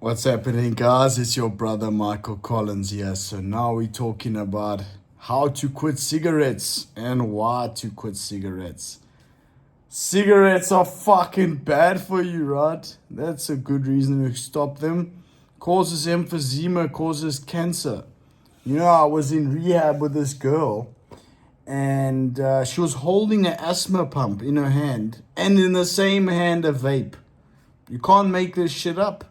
What's happening, guys? It's your brother Michael Collins here. So now we're talking about how to quit cigarettes and why to quit cigarettes. Cigarettes are fucking bad for you, right? That's a good reason to stop them. Causes emphysema, causes cancer. I was in rehab with this girl, and she was holding an asthma pump in her hand, and in the same hand a vape. You can't make this shit up.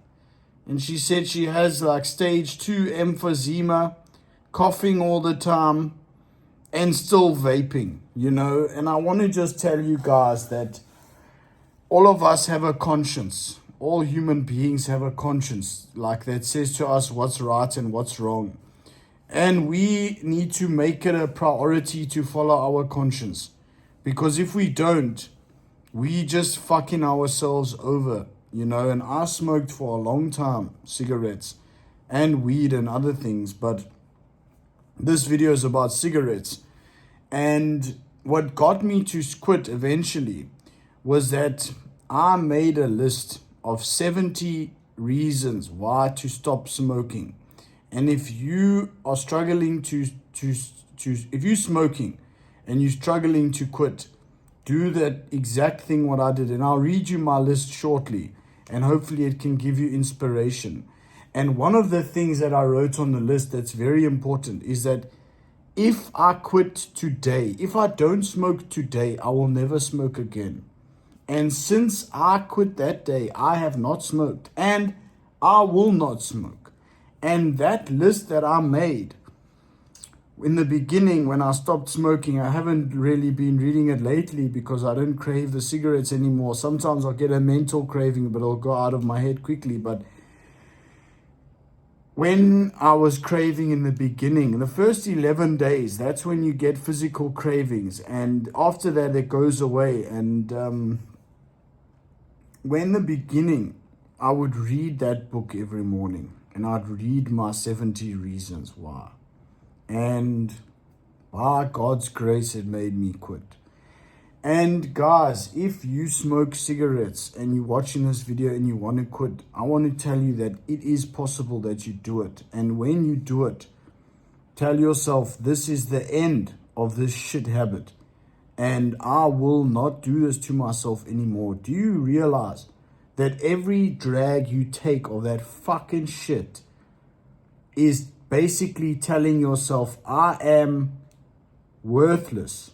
And she said she has like stage 2 emphysema, coughing all the time, and still vaping. And I want to just tell you guys that all of us have a conscience. All human beings have a conscience, like that says to us what's right and what's wrong. And we need to make it a priority to follow our conscience. Because if we don't, we just fucking ourselves over. And I smoked for a long time, cigarettes and weed and other things, but this video is about cigarettes. And what got me to quit eventually was that I made a list of 70 reasons why to stop smoking. And if you are struggling if you're smoking and you're struggling to quit, do that exact thing what I did. And I'll read you my list shortly, and hopefully it can give you inspiration. And one of the things that I wrote on the list that's very important is that if I quit today, if I don't smoke today, I will never smoke again. And since I quit that day, I have not smoked, and I will not smoke. And that list that I made in the beginning, when I stopped smoking, I haven't really been reading it lately because I don't crave the cigarettes anymore. Sometimes I'll get a mental craving, but it'll go out of my head quickly. But when I was craving in the beginning, in the first 11 days, that's when you get physical cravings. And after that, it goes away. And when in the beginning, I would read that book every morning, and I'd read my 70 reasons why. And by God's grace, it made me quit. And guys, if you smoke cigarettes and you're watching this video and you want to quit, I want to tell you that it is possible that you do it. And when you do it, tell yourself, this is the end of this shit habit. And I will not do this to myself anymore. Do you realize that every drag you take of that fucking shit is basically telling yourself, I am worthless.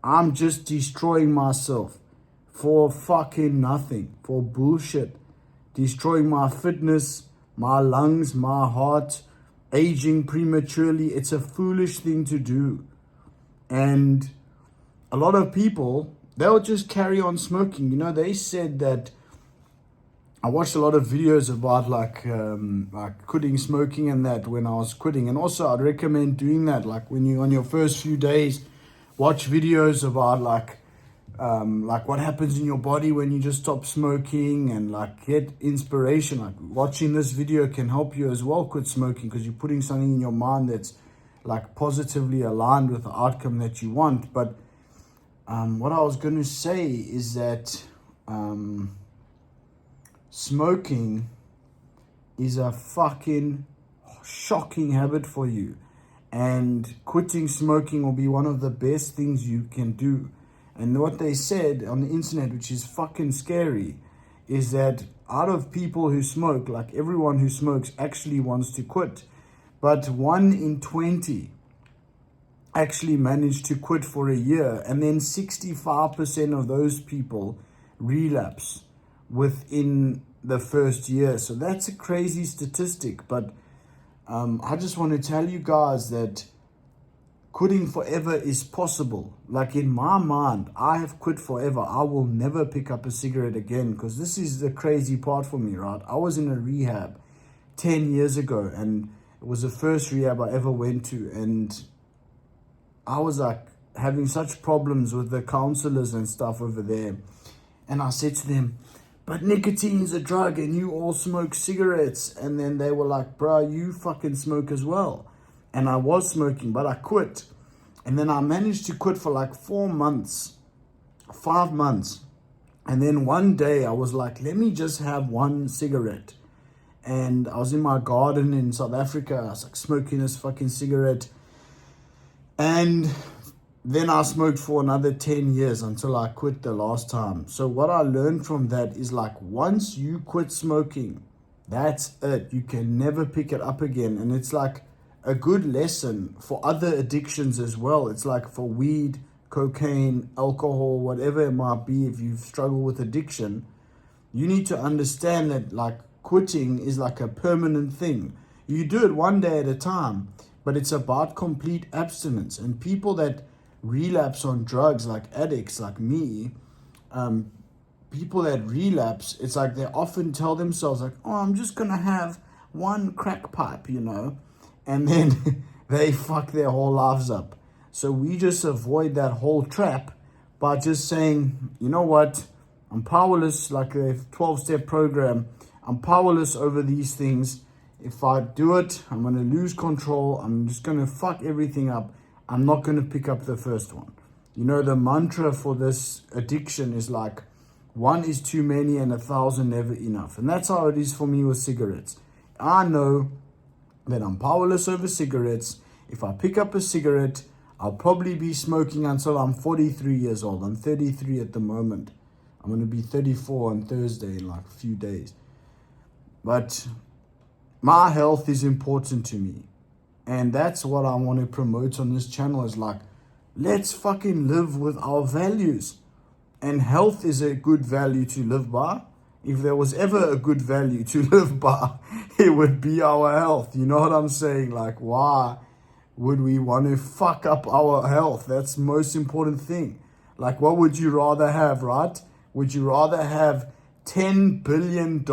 I'm just destroying myself for fucking nothing, for bullshit. Destroying my fitness, my lungs, my heart, aging prematurely. It's a foolish thing to do. And a lot of people, they'll just carry on smoking. They said that I watched a lot of videos about like quitting smoking and that when I was quitting. And also I'd recommend doing that. Like when you on your first few days, watch videos about like what happens in your body when you just stop smoking, and like get inspiration. Like watching this video can help you as well quit smoking, because you're putting something in your mind that's like positively aligned with the outcome that you want. But what I was going to say is that smoking is a fucking shocking habit for you, and quitting smoking will be one of the best things you can do. And what they said on the internet, which is fucking scary, is that out of people who smoke, like everyone who smokes actually wants to quit, but 1 in 20 actually manage to quit for a year, and then 65% of those people relapse within the first year. So that's a crazy statistic. But I just want to tell you guys that quitting forever is possible. Like in my mind, I have quit forever. I will never pick up a cigarette again, because this is the crazy part for me, right? I was in a rehab 10 years ago, and it was the first rehab I ever went to, and I was like having such problems with the counselors and stuff over there. And I said to them, but nicotine's a drug and you all smoke cigarettes. And then they were like, bro, you fucking smoke as well. And I was smoking, but I quit. And then I managed to quit for like 4 months, 5 months. And then one day I was like, let me just have one cigarette. And I was in my garden in South Africa. I was like smoking this fucking cigarette. And then I smoked for another 10 years until I quit the last time. So what I learned from that is like, once you quit smoking, that's it. You can never pick it up again. And it's like a good lesson for other addictions as well. It's like for weed, cocaine, alcohol, whatever it might be. If you struggle with addiction, you need to understand that like quitting is like a permanent thing. You do it one day at a time, but it's about complete abstinence. And people that relapse on drugs, like addicts like me, people that relapse, it's like they often tell themselves like, oh, I'm just gonna have one crack pipe, and then they fuck their whole lives up. So we just avoid that whole trap by just saying, you know what, I'm powerless, like a 12-step program. I'm powerless over these things. If I do it, I'm going to lose control. I'm just going to fuck everything up. I'm not going to pick up the first one. The mantra for this addiction is like, 1 is too many and 1,000 never enough. And that's how it is for me with cigarettes. I know that I'm powerless over cigarettes. If I pick up a cigarette, I'll probably be smoking until I'm 43 years old. I'm 33 at the moment. I'm going to be 34 on Thursday in like a few days. But my health is important to me. And that's what I want to promote on this channel is like, let's fucking live with our values. And health is a good value to live by. If there was ever a good value to live by, it would be our health. You know what I'm saying? Like, why would we want to fuck up our health? That's the most important thing. Like, what would you rather have, right? Would you rather have $10 billion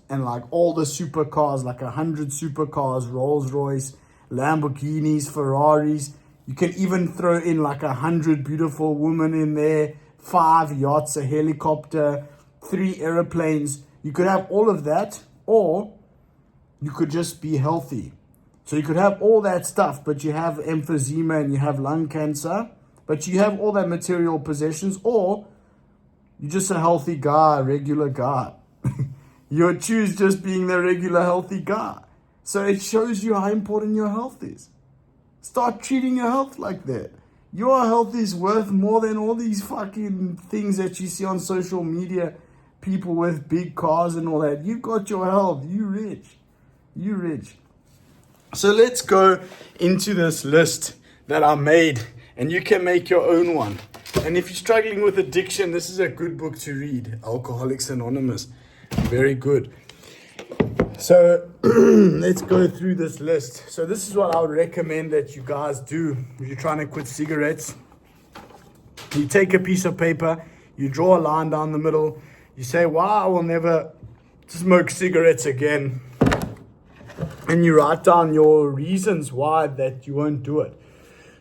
and like all the supercars, like 100 supercars, Rolls Royce, Lamborghinis, Ferraris? You can even throw in like 100 beautiful women in there, 5 yachts, a helicopter, 3 airplanes. You could have all of that, or you could just be healthy. So you could have all that stuff, but you have emphysema and you have lung cancer, but you have all that material possessions, or you're just a healthy guy, a regular guy. You choose just being the regular healthy guy. So it shows you how important your health is. Start treating your health like that. Your health is worth more than all these fucking things that you see on social media. People with big cars and all that. You've got your health. You rich. You rich. So let's go into this list that I made. And you can make your own one. And if you're struggling with addiction, this is a good book to read. Alcoholics Anonymous. Very good. So let's go through this list. So this is what I would recommend that you guys do if you're trying to quit cigarettes. You take a piece of paper, you draw a line down the middle, you say, wow, I will never smoke cigarettes again. And you write down your reasons why that you won't do it.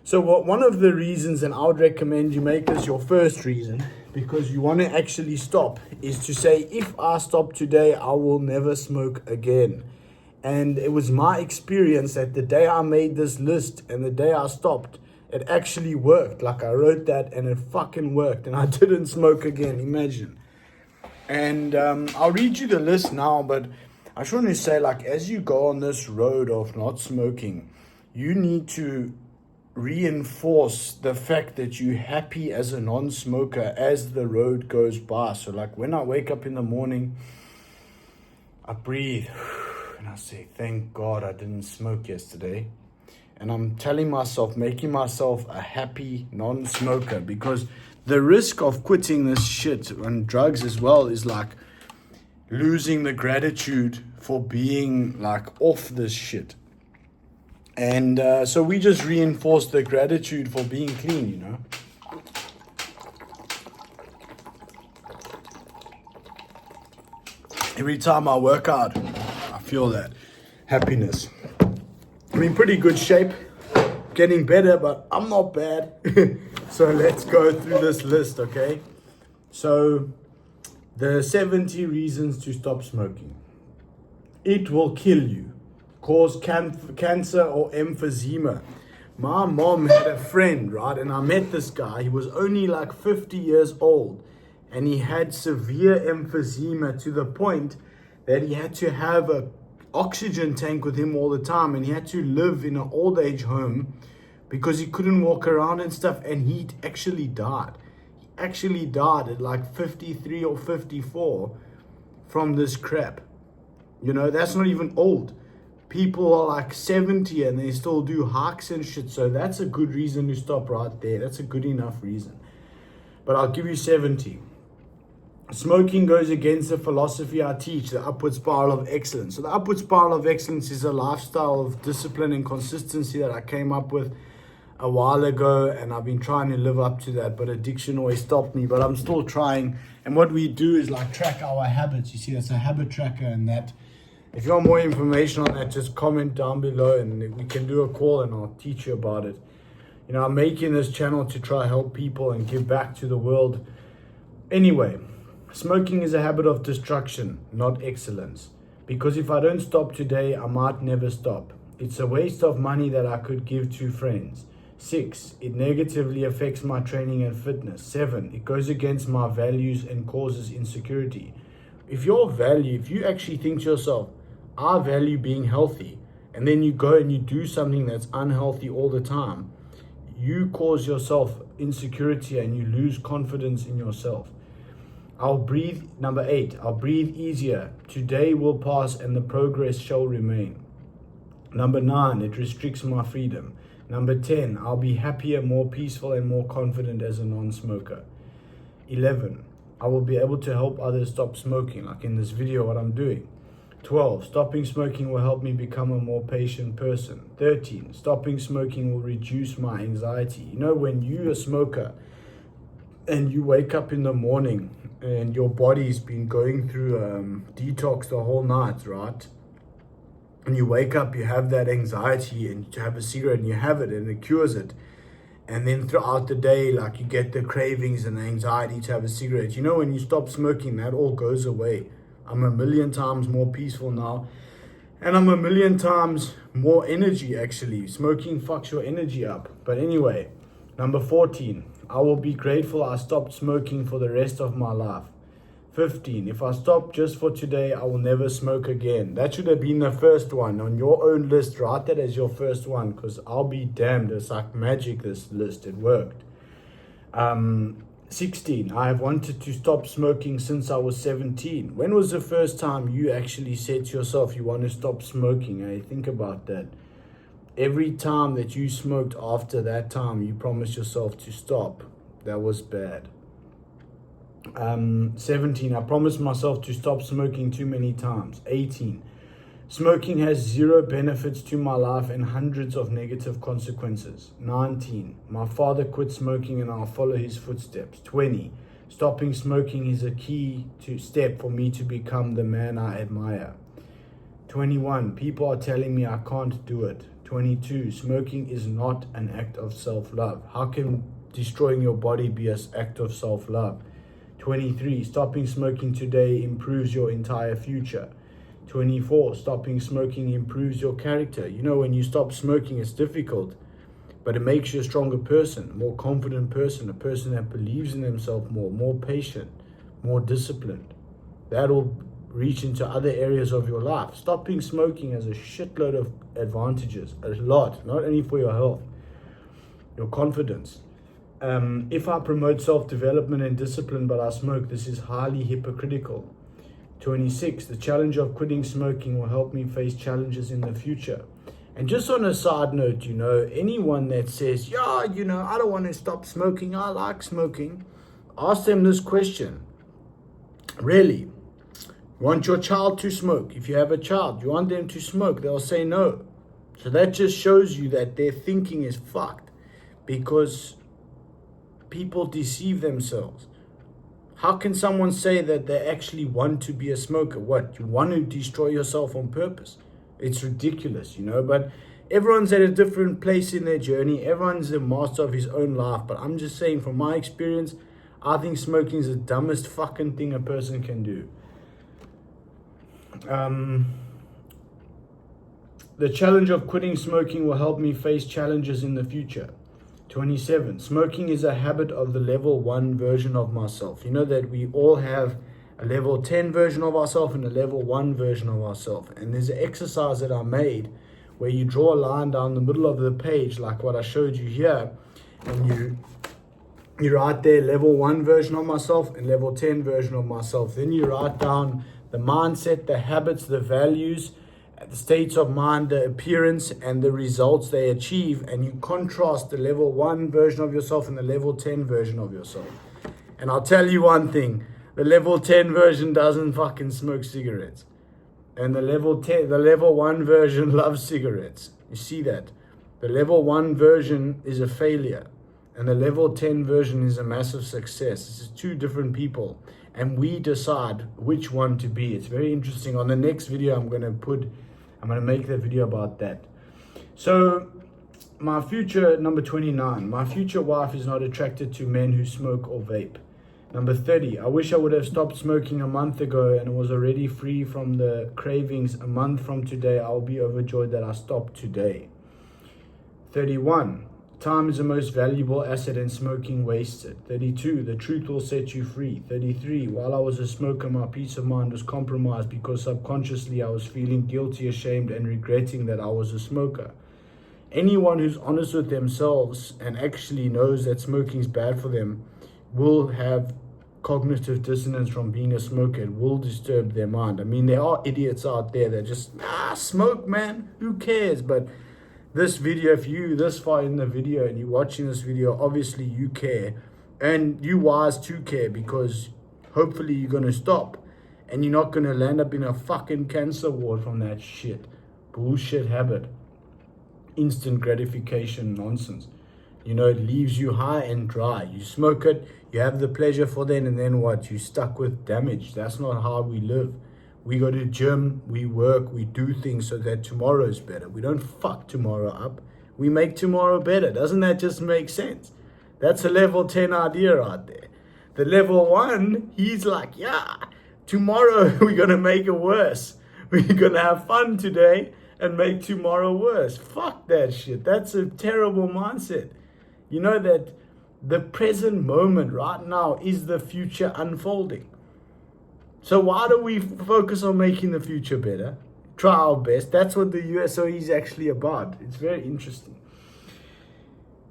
So one of the reasons, and I would recommend you make this your first reason, because you want to actually stop, is to say, if I stop today, I will never smoke again. And it was my experience that the day I made this list and the day I stopped, it actually worked. Like I wrote that and it fucking worked and I didn't smoke again. Imagine. And I'll read you the list now, but I just want to say, like, as you go on this road of not smoking, you need to reinforce the fact that you're happy as a non-smoker as the road goes by. So like when I wake up in the morning, I breathe and I say, thank God I didn't smoke yesterday. And I'm telling myself, making myself a happy non-smoker, because the risk of quitting this shit and drugs as well is like losing the gratitude for being like off this shit. And so we just reinforce the gratitude for being clean, Every time I work out, I feel that happiness. I'm in pretty good shape, getting better, but I'm not bad. So let's go through this list, okay? So the 70 reasons to stop smoking. It will kill you. Cause cancer or emphysema. My mom had a friend, right? And I met this guy. He was only like 50 years old. And he had severe emphysema to the point that he had to have a oxygen tank with him all the time, and he had to live in an old age home because he couldn't walk around and stuff, and he actually died. He actually died at like 53 or 54 from this crap. You know, that's not even old. People are like 70 and they still do hikes and shit. So that's a good reason to stop right there. That's a good enough reason. But I'll give you 70. Smoking goes against the philosophy I teach, the upward spiral of excellence. So the upward spiral of excellence is a lifestyle of discipline and consistency that I came up with a while ago, and I've been trying to live up to that, but addiction always stopped me, but I'm still trying. And what we do is like track our habits. You see, that's a habit tracker, and that if you want more information on that, just comment down below and we can do a call and I'll teach you about it. You know, I'm making this channel to try help people and give back to the world. Anyway, smoking is a habit of destruction, not excellence. Because if I don't stop today, I might never stop. It's a waste of money that I could give to friends. 6, it negatively affects my training and fitness. 7, it goes against my values and causes insecurity. If you actually think to yourself, I value being healthy, and then you go and you do something that's unhealthy all the time, you cause yourself insecurity and you lose confidence in yourself. Number 8, I'll breathe easier. Today will pass and the progress shall remain. Number 9, it restricts my freedom. Number 10, I'll be happier, more peaceful, and more confident as a non-smoker. 11, I will be able to help others stop smoking, like in this video, what I'm doing. 12, stopping smoking will help me become a more patient person. 13, stopping smoking will reduce my anxiety. You know, when you're a smoker and you wake up in the morning and your body's been going through detox the whole night, right? And you wake up, you have that anxiety, and you have a cigarette and you have it and it cures it. And then throughout the day, like, you get the cravings and the anxiety to have a cigarette. You know, when you stop smoking, that all goes away. I'm 1,000,000 times more peaceful now. And I'm 1,000,000 times more energy, actually. Smoking fucks your energy up. But anyway, number 14, I will be grateful I stopped smoking for the rest of my life. 15, if I stop just for today, I will never smoke again. That should have been the first one on your own list. Write that as your first one, because I'll be damned. It's like magic, this list. It worked. 16, I have wanted to stop smoking since I was 17. When was the first time you actually said to yourself you want to stop smoking? Hey, think about that. Every time that you smoked after that time, you promised yourself to stop. That was bad. 17, I promised myself to stop smoking too many times. 18, smoking has 0 benefits to my life and hundreds of negative consequences. 19, my father quit smoking and I'll follow his footsteps. 20, stopping smoking is a key step for me to become the man I admire. 21, people are telling me I can't do it. 22, smoking is not an act of self-love. How can destroying your body be an act of self-love? 23, stopping smoking today improves your entire future. 24, stopping smoking improves your character. You know, when you stop smoking, it's difficult, but it makes you a stronger person, more confident person, a person that believes in themselves more patient, more disciplined. That'll reach into other areas of your life. Stopping smoking has a shitload of advantages, a lot, not only for your health, your confidence. If I promote self-development and discipline but I smoke, this is highly hypocritical. 26, the challenge of quitting smoking will help me face challenges in the future. And just on a side note, you know, anyone that says, yeah, you know, I don't want to stop smoking, I like smoking, ask them this question. Really? You want your child to smoke? If you have a child, you want them to smoke, they'll say no. So that just shows you that their thinking is fucked, because people deceive themselves. How can someone say that they actually want to be a smoker? What, you want to destroy yourself on purpose? It's ridiculous, you know, but everyone's at a different place in their journey. Everyone's the master of his own life. But I'm just saying, from my experience, I think smoking is the dumbest fucking thing a person can do. The challenge of quitting smoking will help me face challenges in the future. 27, smoking is a habit of the level 1 version of myself. You know that we all have a level 10 version of ourselves and a level 1 version of ourselves. And there's an exercise that I made where you draw a line down the middle of the page, like what I showed you here, and you write there level 1 version of myself and level 10 version of myself. Then you write down the mindset, the habits, the values, the states of mind, the appearance, and the results they achieve, and you contrast the level 1 version of yourself and the level 10 version of yourself. And I'll tell you one thing, the level 10 version doesn't fucking smoke cigarettes. And the level 1 version loves cigarettes. You see that? The level 1 version is a failure, and the level 10 version is a massive success. This is two different people, and we decide which one to be. It's very interesting. On the next video, I'm going to make the video about that. So my future, number 29, my future wife is not attracted to men who smoke or vape. Number 30, I wish I would have stopped smoking a month ago and was already free from the cravings. A month from today, I'll be overjoyed that I stopped today. 31, time is the most valuable asset and smoking wastes it. 32, the truth will set you free. 33, while I was a smoker, my peace of mind was compromised because subconsciously I was feeling guilty, ashamed, and regretting that I was a smoker. Anyone who's honest with themselves and actually knows that smoking is bad for them will have cognitive dissonance from being a smoker. It will disturb their mind. I mean, there are idiots out there that just, smoke, man, who cares? But this video, if you this far in the video and you're watching this video, obviously you care, and you wise to care, because hopefully you're going to stop and you're not going to land up in a fucking cancer ward from that shit. Bullshit habit. Instant gratification nonsense. You know, it leaves you high and dry. You smoke it, you have the pleasure for then, and then what? You're stuck with damage. That's not how we live. We go to gym, we work, we do things so that tomorrow's better. We don't fuck tomorrow up. We make tomorrow better. Doesn't that just make sense? That's a level 10 idea out there. The level 1, he's like, yeah, tomorrow we're going to make it worse. We're going to have fun today and make tomorrow worse. Fuck that shit. That's a terrible mindset. You know that the present moment right now is the future unfolding. So why do we focus on making the future better? Try our best. That's what the USOE is actually about. It's very interesting.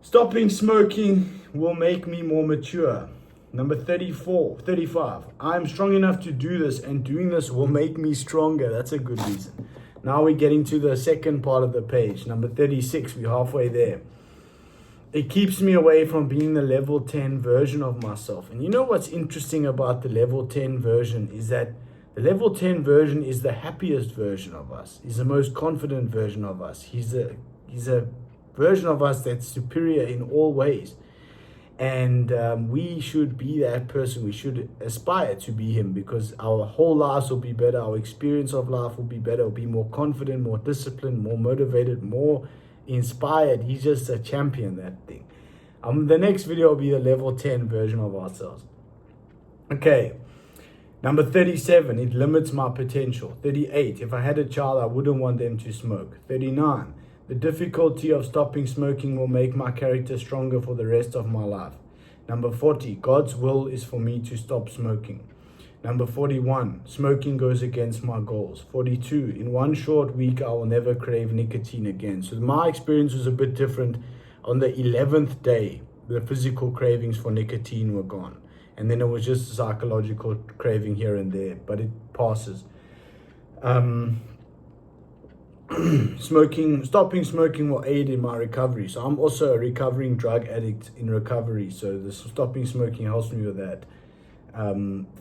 Stopping smoking will make me more mature. Number 35. I'm strong enough to do this, and doing this will make me stronger. That's a good reason. Now we're getting to the second part of the page. Number 36, we're halfway there. It keeps me away from being the level 10 version of myself. And you know what's interesting about the level 10 version is that the level 10 version is the happiest version of us. He's the most confident version of us. He's a version of us that's superior in all ways. And we should be that person. We should aspire to be him, because our whole lives will be better. Our experience of life will be better. We'll be more confident, more disciplined, more motivated, more inspired. He's just a champion, that thing. The next video will be the level 10 version of ourselves. Okay. Number 37, it limits my potential. 38, if I had a child, I wouldn't want them to smoke. 39, the difficulty of stopping smoking will make my character stronger for the rest of my life. Number 40, God's will is for me to stop smoking. Number 41, smoking goes against my goals. 42, in one short week, I will never crave nicotine again. So my experience was a bit different. On the 11th day, the physical cravings for nicotine were gone. And then it was just a psychological craving here and there, but it passes. Stopping smoking will aid in my recovery. So I'm also a recovering drug addict in recovery. So the stopping smoking helps me with that.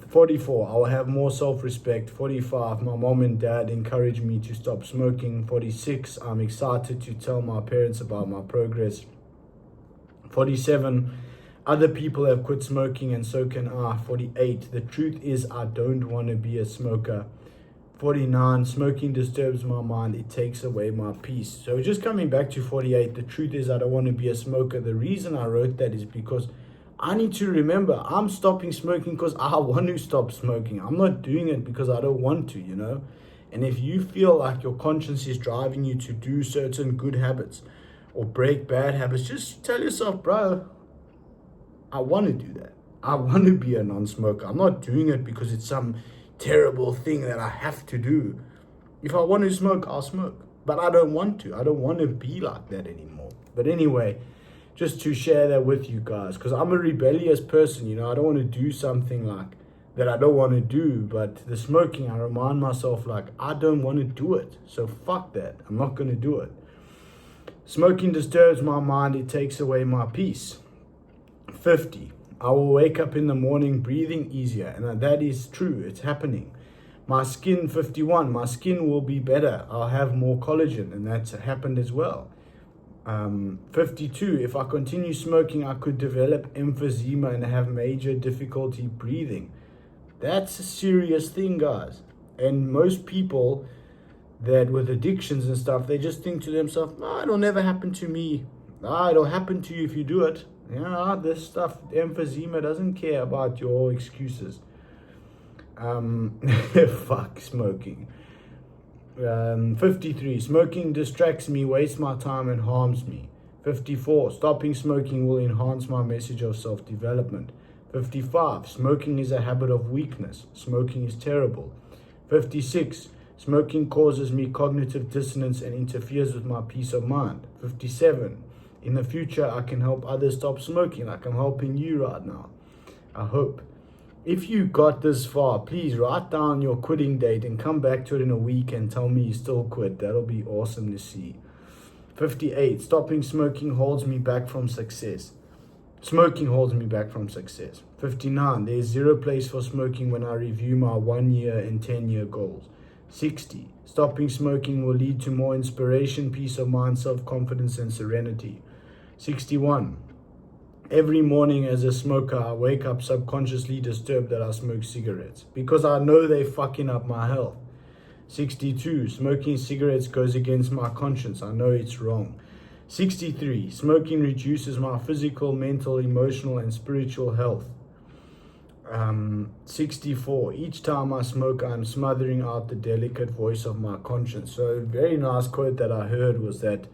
44, I will have more self-respect. 45, my mom and dad encouraged me to stop smoking. 46, I'm excited to tell my parents about my progress. 47, other people have quit smoking and so can I. 48, the truth is I don't want to be a smoker. 49, smoking disturbs my mind. It takes away my peace. So just coming back to 48, the truth is I don't want to be a smoker. The reason I wrote that is because I need to remember I'm stopping smoking because I want to stop smoking. I'm not doing it because I don't want to, you know. And if you feel like your conscience is driving you to do certain good habits or break bad habits, just tell yourself, bro, I want to do that. I want to be a non-smoker. I'm not doing it because it's some terrible thing that I have to do. If I want to smoke, I'll smoke. But I don't want to. I don't want to be like that anymore. But anyway, just to share that with you guys, because I'm a rebellious person, I don't want to do something like that I don't want to do. But the smoking, I remind myself like, I don't want to do it. So fuck that. I'm not going to do it. Smoking disturbs my mind. It takes away my peace. 50. I will wake up in the morning breathing easier. And that is true. It's happening. My skin, 51. My skin will be better. I'll have more collagen. And that's happened as well. 52. If I continue smoking, I could develop emphysema and have major difficulty breathing. That's a serious thing, guys. And most people that with addictions and stuff, they just think to themselves, no, it'll never happen to me. No, it'll happen to you if you do it. This stuff, emphysema doesn't care about your excuses. Fuck smoking. 53. Smoking distracts me, wastes my time, and harms me. 54. Stopping smoking will enhance my message of self-development. 55. Smoking is a habit of weakness. Smoking is terrible. 56. Smoking causes me cognitive dissonance and interferes with my peace of mind. 57. In the future, I can help others stop smoking like I'm helping you right now. I hope. If you got this far, please write down your quitting date and come back to it in a week and tell me you still quit. That'll be awesome to see. 58. Stopping smoking holds me back from success. Smoking holds me back from success. 59. There is zero place for smoking when I review my 1 year and 10-year goals. 60. Stopping smoking will lead to more inspiration, peace of mind, self-confidence, and serenity. 61. Every morning as a smoker, I wake up subconsciously disturbed that I smoke cigarettes because I know they're fucking up my health. 62. Smoking cigarettes goes against my conscience. I know it's wrong. 63. Smoking reduces my physical, mental, emotional, and spiritual health. 64. Each time I smoke, I'm smothering out the delicate voice of my conscience. So a very nice quote that I heard was that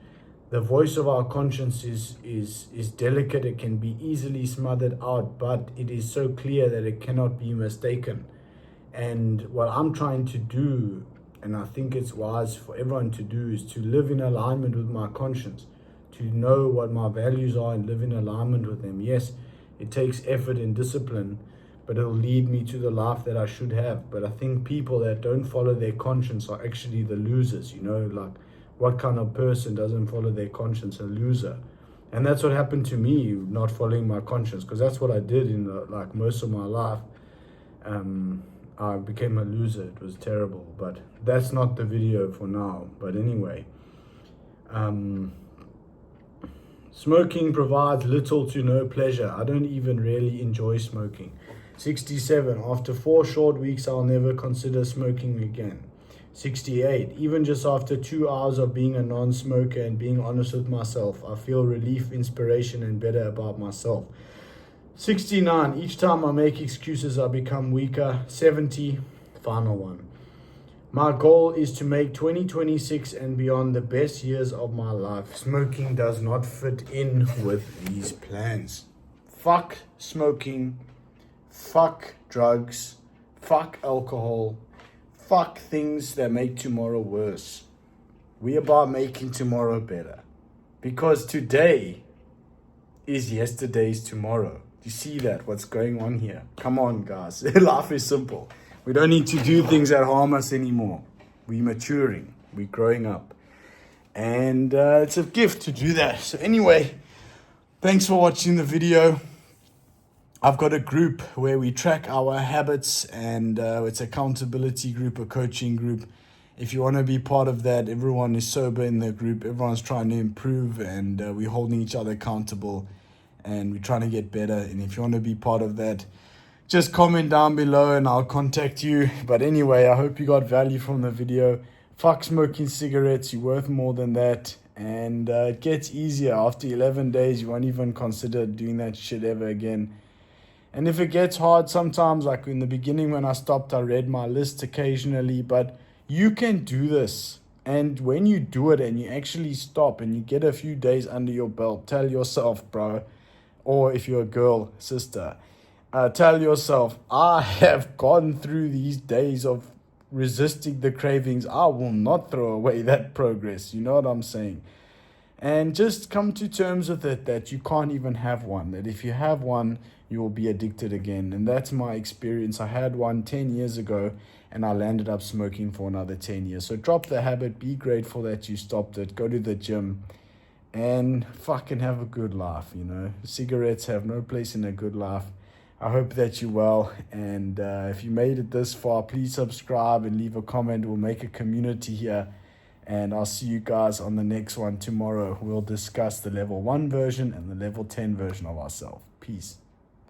the voice of our conscience is delicate. It can be easily smothered out, but it is so clear that it cannot be mistaken. And what I'm trying to do, and I think it's wise for everyone to do, is to live in alignment with my conscience, to know what my values are and live in alignment with them. Yes, it takes effort and discipline, but it'll lead me to the life that I should have. But I think people that don't follow their conscience are actually the losers, like what kind of person doesn't follow their conscience? A loser. And that's what happened to me, not following my conscience, because that's what I did in most of my life. I became a loser. It was terrible, but that's not the video for now. But anyway, smoking provides little to no pleasure. I don't even really enjoy smoking. 67. After 4 short weeks, I'll never consider smoking again. 68. Even just after 2 hours of being a non-smoker and being honest with myself, I feel relief, inspiration, and better about myself. 69. Each time I make excuses, I become weaker. 70. Final one. My goal is to make 2026 and beyond the best years of my life. Smoking does not fit in with these plans. Fuck smoking. Fuck drugs. Fuck alcohol. Fuck things that make tomorrow worse. We about making tomorrow better. Because today is yesterday's tomorrow. Do you see that? What's going on here? Come on, guys. Life is simple. We don't need to do things that harm us anymore. We're maturing. We're growing up. And it's a gift to do that. So anyway, thanks for watching the video. I've got a group where we track our habits, and it's an accountability group, a coaching group. If you want to be part of that, everyone is sober in the group. Everyone's trying to improve, and we're holding each other accountable, and we're trying to get better. And if you want to be part of that, just comment down below and I'll contact you. But anyway, I hope you got value from the video. Fuck smoking cigarettes. You're worth more than that. And it gets easier. After 11 days, you won't even consider doing that shit ever again. And if it gets hard sometimes, like in the beginning when I stopped, I read my list occasionally, but you can do this. And when you do it and you actually stop and you get a few days under your belt, tell yourself, bro, or if you're a girl, sister, Tell yourself, I have gone through these days of resisting the cravings. I will not throw away that progress. You know what I'm saying? And just come to terms with it that you can't even have one. That if you have one, you will be addicted again. And that's my experience. I had one 10 years ago and I landed up smoking for another 10 years. So drop the habit, be grateful that you stopped it, go to the gym, and fucking have a good life. You know, cigarettes have no place in a good life. I hope that you're well, and if you made it this far, please subscribe and leave a comment. We'll make a community here, and I'll see you guys on the next one tomorrow. We'll discuss the level 1 version and the level 10 version of ourselves. Peace.